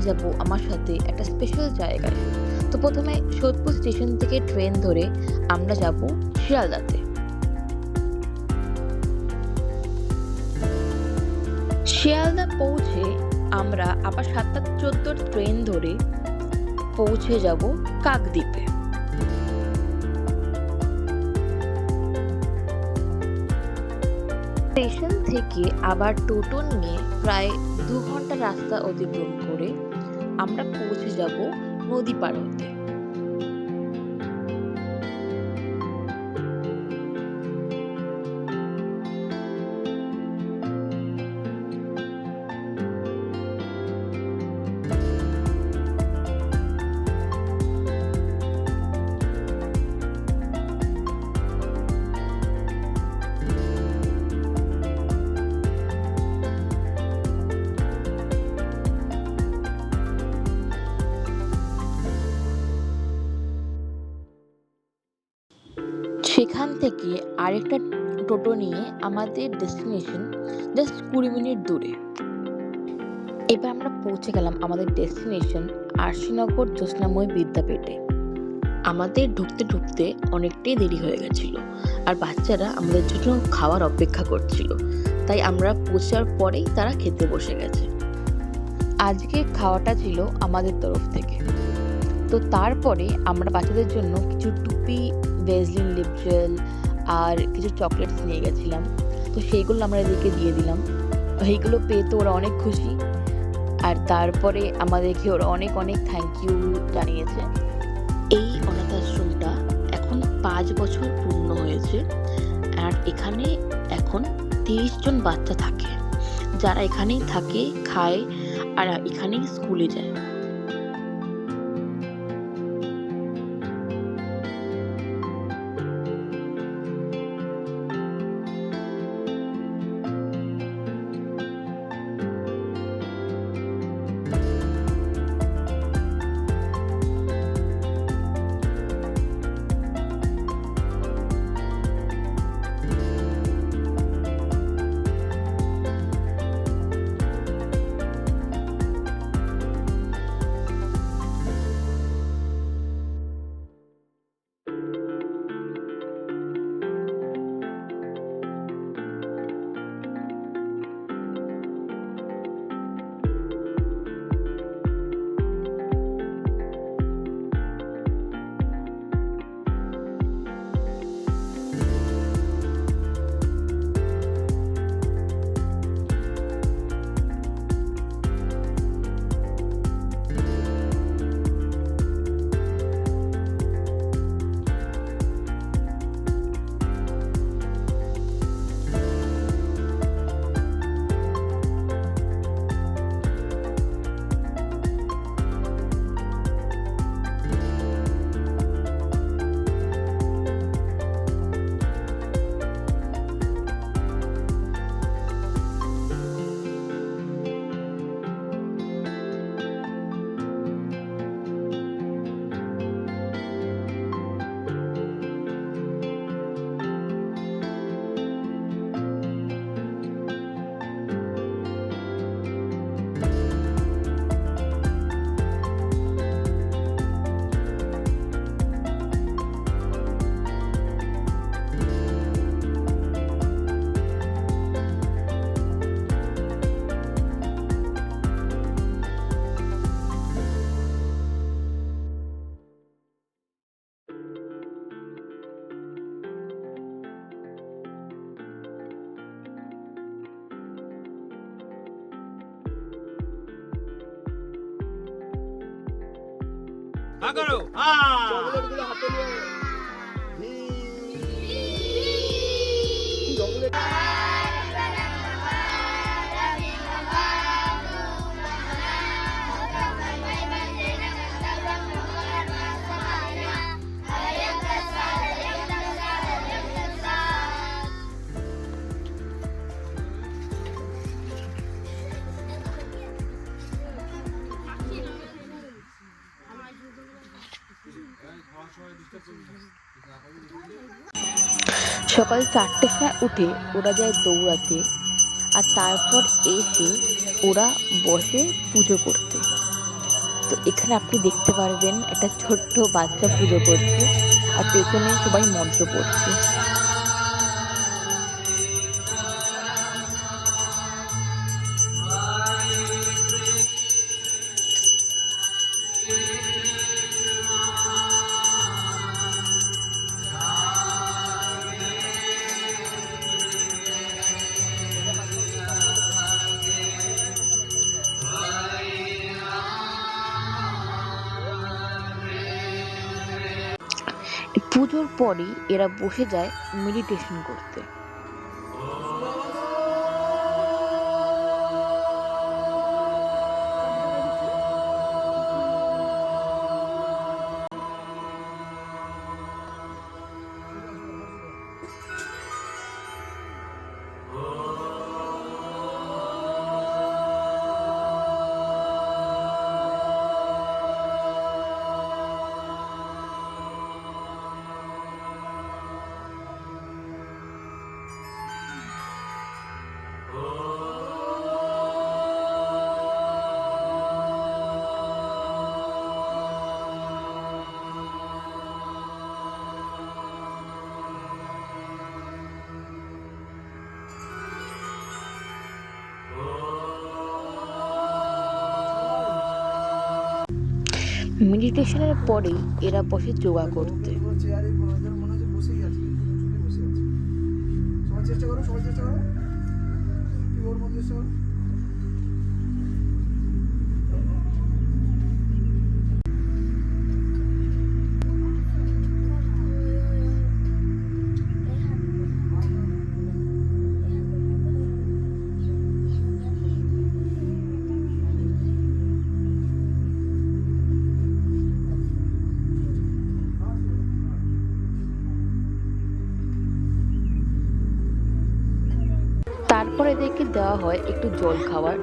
যাব আমার সাথে একটা স্পেশাল জায়গায়। তো প্রথমে সোদপুর স্টেশন থেকে ট্রেন ধরে আমরা যাব শিয়ালদাতে। শিয়ালদা পৌঁছে আমরা আবার ৭টা ১৪ ট্রেন ধরে পৌঁছে যাব কাকদ্বীপে। স্টেশন থেকে আবার টোটো নিয়ে প্রায় ২ ঘন্টা রাস্তা অতিক্রম করে আমরা পৌঁছে যাব নদী পার হতে। সেখান থেকে আরেকটা টোটো নিয়ে আমাদের ডেস্টিনেশন জাস্ট ২০ মিনিট দূরে। এবার আমরা পৌঁছে গেলাম আমাদের ডেস্টিনেশন আরশিনগর জ্যোৎস্নাময় বিদ্যাপীঠে। আমাদের ঢুকতে ঢুকতে অনেকটাই দেরি হয়ে গেছিল, আর বাচ্চারা আমাদের জন্য খাওয়ার অপেক্ষা করছিল, তাই আমরা পৌঁছার পরেই তারা খেতে বসে গেছে। আজকে খাওয়াটা ছিল আমাদের তরফ থেকে। তো তারপরে আমরা বাচ্চাদের জন্য কিছু টুপি, ভেজলিন লিপ জেল আর কিছু চকলেটস নিয়ে গেছিলাম। তো সেইগুলো আমরা এদেরকে দিয়ে দিলাম। এইগুলো পেয়ে তো ওরা অনেক খুশি, আর তারপরে আমাদেরকে ওরা অনেক অনেক থ্যাংক ইউ জানিয়েছে। এই অনাথ আশ্রমটা এখন ৫ বছর পূর্ণ হয়েছে, আর এখানে এখন ৩০ জন বাচ্চা থাকে, যারা এখানেই থাকে, খায় আর এখানেই স্কুলে যায়। চকলেটগুলো হাতে নিয়ে সকাল ৪টের সময় উঠে ওরা যায় দৌড়াতে, আর তারপর এসে ওরা বসে পুজো করতে। তো এখানে আপনি দেখতে পারবেন একটা ছোট্ট বাচ্চা পুজো করছে আর পেছনে সবাই মন্ত্র পড়ছে। পুজোর পরেই এরা বসে যায় মেডিটেশন করতে। মেডিটেশনের পরেই এরা বসে যোগা করতে। তারপর এদেরকে দেওয়া হয় একটু জল খাওয়ার।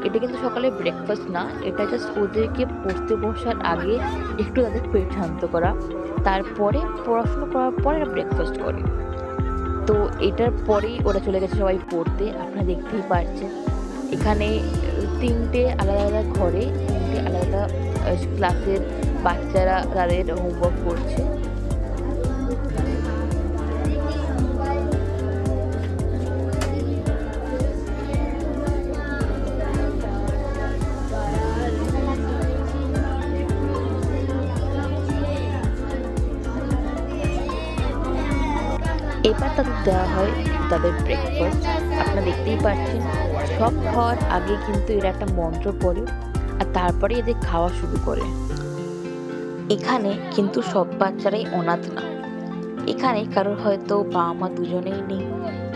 এটা কিন্তু সকালে ব্রেকফাস্ট না, এটা জাস্ট ওদেরকে পড়তে বসার আগে একটু তাদের পেট শান্ত করা। তারপরে পড়াশুনো করার পর এরা ব্রেকফাস্ট করে। তো এটার পরেই ওরা চলে গেছে সবাই পড়তে। আপনারা দেখতেই পারছেন এখানে 3টে আলাদা আলাদা ঘরে 3টে আলাদা ক্লাসের বাচ্চারা তাদের হোমওয়ার্ক করছে। এবার তাদের দেওয়া হয় তাদের ব্রেকফাস্ট। আপনারা দেখতেই পাচ্ছেন সব খাওয়ার আগে কিন্তু এরা একটা মন্ত্র পড়ে আর তারপরে এদের খাওয়া শুরু করে। এখানে কিন্তু সব বাচ্চারাই অনাথ না। এখানে কারোর হয়তো বাবা মা দুজনেই নেই,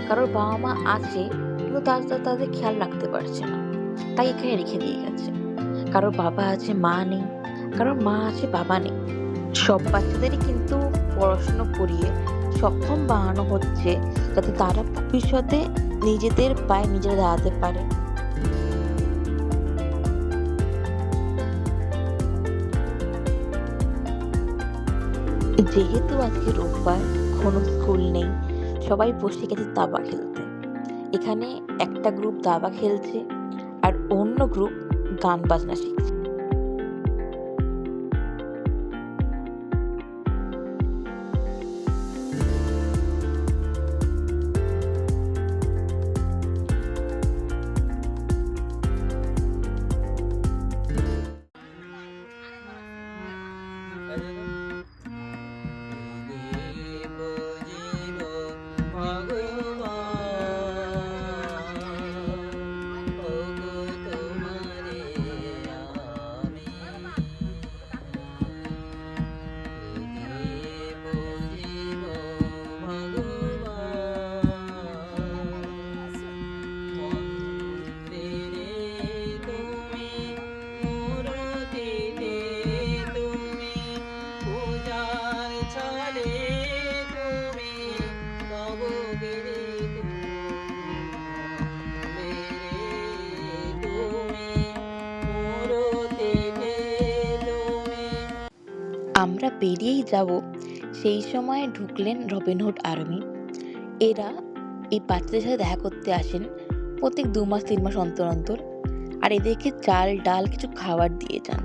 কারোর বাবা মা আছে কিন্তু তাদের খেয়াল রাখতে পারছে না, তাই এখানে রেখে দিয়ে গেছে। কারোর বাবা আছে মা নেই, কারোর মা আছে বাবা নেই। সব বাচ্চাদেরই কিন্তু পড়াশুনো করিয়ে সক্ষম বানানো হচ্ছে যাতে তারা ভবিষ্যতে নিজেদের পায়ে নিজেরা দাঁড়াতে পারে। যেহেতু আজকে রোববার, কোনো স্কুল নেই, সবাই বসে গেছে দাবা খেলতে। এখানে একটা গ্রুপ দাবা খেলছে আর অন্য গ্রুপ গান বাজনা শিখছে। আমরা বেরিয়েই যাব, সেই সময় ঢুকলেন রবিনহুড আর্মি। এরা এই বাচ্চাদের সাথে দেখা করতে আসেন প্রত্যেক 2 মাস 3 মাস অন্তর অন্তর, আর এদেরকে চাল ডাল কিছু খাবার দিয়ে যান।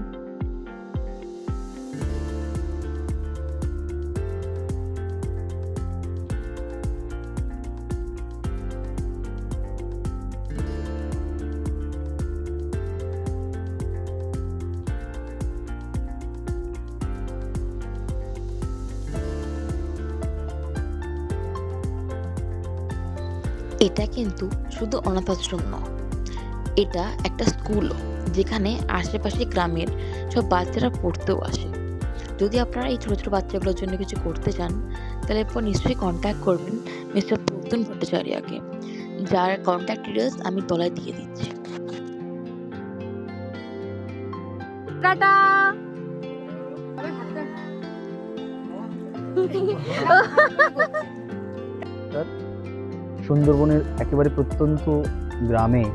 এটা কিন্তু শুধু অনাথ আশ্রম নয়, এটা একটা স্কুলও, যেখানে আশেপাশে গ্রামের সব বাচ্চারা পড়তেও আসে। যদি আপনারা এই ছোট ছোট বাচ্চাগুলোর জন্য কিছু করতে চান, তাহলে এরপর নিশ্চয়ই কন্ট্যাক্ট করবেন মিস্টার প্রদ্যুন ভট্টাচার্যকে, যার কন্ট্যাক্ট ডিটেলস আমি তলায় দিয়ে দিচ্ছি। টাটা। সুন্দরবনের একেবারে প্রত্যন্ত গ্রামে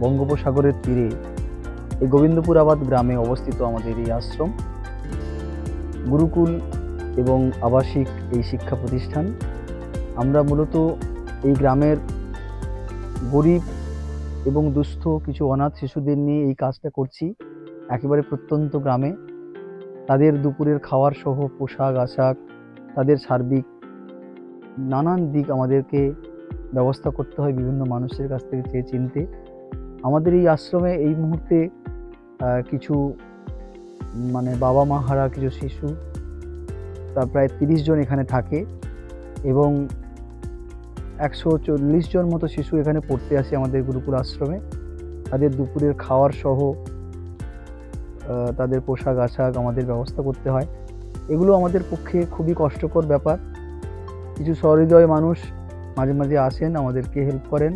বঙ্গোপসাগরের তীরে এই গোবিন্দপুরাবাদ গ্রামে অবস্থিত আমাদের এই আশ্রম, গুরুকুল এবং আবাসিক এই শিক্ষা প্রতিষ্ঠান। আমরা মূলত এই গ্রামের গরিব এবং দুস্থ কিছু অনাথ শিশুদের নিয়ে এই কাজটা করছি। একেবারে প্রত্যন্ত গ্রামে তাদের দুপুরের খাওয়ার সহ পোশাক আশাক, তাদের সার্বিক নানান দিক আমাদেরকে ব্যবস্থা করতে হয় বিভিন্ন মানুষের কাছ থেকে চেয়ে চিনতে। আমাদের এই আশ্রমে এই মুহূর্তে কিছু বাবা মা হারা কিছু শিশু, তা প্রায় 30 জন এখানে থাকে এবং 140 জন মতো শিশু এখানে পড়তে আসে আমাদের গুরুকুল আশ্রমে। তাদের দুপুরের খাওয়ার সহ তাদের পোশাক আশাক আমাদের ব্যবস্থা করতে হয়। এগুলো আমাদের পক্ষে খুবই কষ্টকর ব্যাপার। কিছু সহৃদয় মানুষ মাঝে মাঝে আসেন, আমাদেরকে হেল্প করেন।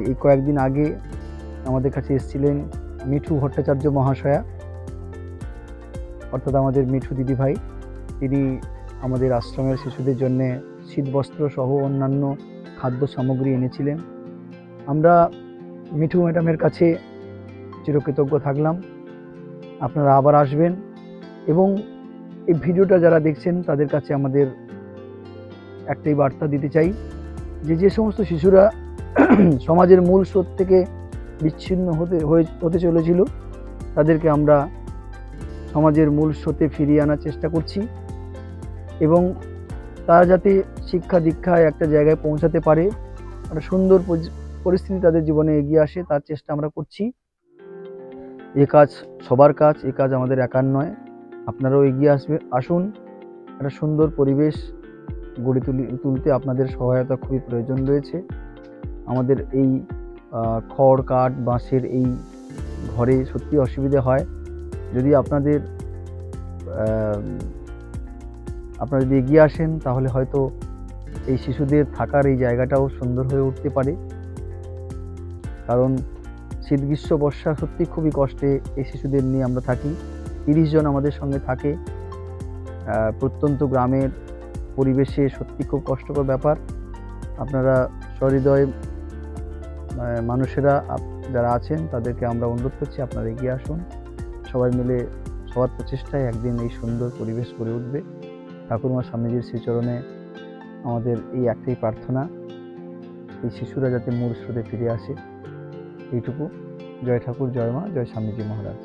এই কয়েকদিন আগে আমাদের কাছে এসেছিলেন মিঠু ভট্টাচার্য মহাশয়া, অর্থাৎ আমাদের মিঠু দিদিভাই। তিনি আমাদের আশ্রমের শিশুদের জন্য শীতবস্ত্র সহ অন্যান্য খাদ্য সামগ্রী এনেছিলেন। আমরা মিঠু ম্যাডামের কাছে চিরকৃতজ্ঞ থাকলাম। আপনারা আবার আসবেন এবং এই ভিডিওটা যারা দেখছেন তাদের কাছে আমাদের একটাই বার্তা দিতে চাই যে সমস্ত শিশুরা সমাজের মূল স্রোত থেকে বিচ্ছিন্ন হতে চলেছিল, তাদেরকে আমরা সমাজের মূল স্রোতে ফিরিয়ে আনার চেষ্টা করছি এবং তারা যাতে শিক্ষা দীক্ষায় একটা জায়গায় পৌঁছাতে পারে, একটা সুন্দর পরিস্থিতি তাদের জীবনে এগিয়ে আসে, তার চেষ্টা আমরা করছি। এ কাজ সবার কাজ, এ কাজ আমাদের একার নয়। আপনারাও এগিয়ে আসুন। একটা সুন্দর পরিবেশ গড়ে তুলতে আপনাদের সহায়তা খুবই প্রয়োজন রয়েছে। আমাদের এই খড় কাঠ বাঁশের এই ঘরে সত্যি অসুবিধে হয়। যদি আপনারা যদি এগিয়ে আসেন তাহলে হয়তো এই শিশুদের থাকার এই জায়গাটাও সুন্দর হয়ে উঠতে পারে। কারণ শীত গ্রীষ্ম বর্ষা সত্যি খুবই কষ্টে এই শিশুদের নিয়ে আমরা থাকি। 30 জন আমাদের সঙ্গে থাকে। প্রত্যন্ত গ্রামের পরিবেশে সত্যি খুব কষ্টকর ব্যাপার। আপনারা সহৃদয় মানুষেরা যারা আছেন তাদেরকে আমরা অনুরোধ করছি, আপনারা এগিয়ে আসুন। সবাই মিলে সবার প্রচেষ্টায় একদিন এই সুন্দর পরিবেশ গড়ে উঠবে। ঠাকুরমা স্বামীজির শ্রীচরণে আমাদের এই একটাই প্রার্থনা, এই শিশুরা যাতে মূল স্রোতে ফিরে আসে, এইটুকু। জয় ঠাকুর, জয় মা, জয় স্বামীজি মহারাজ।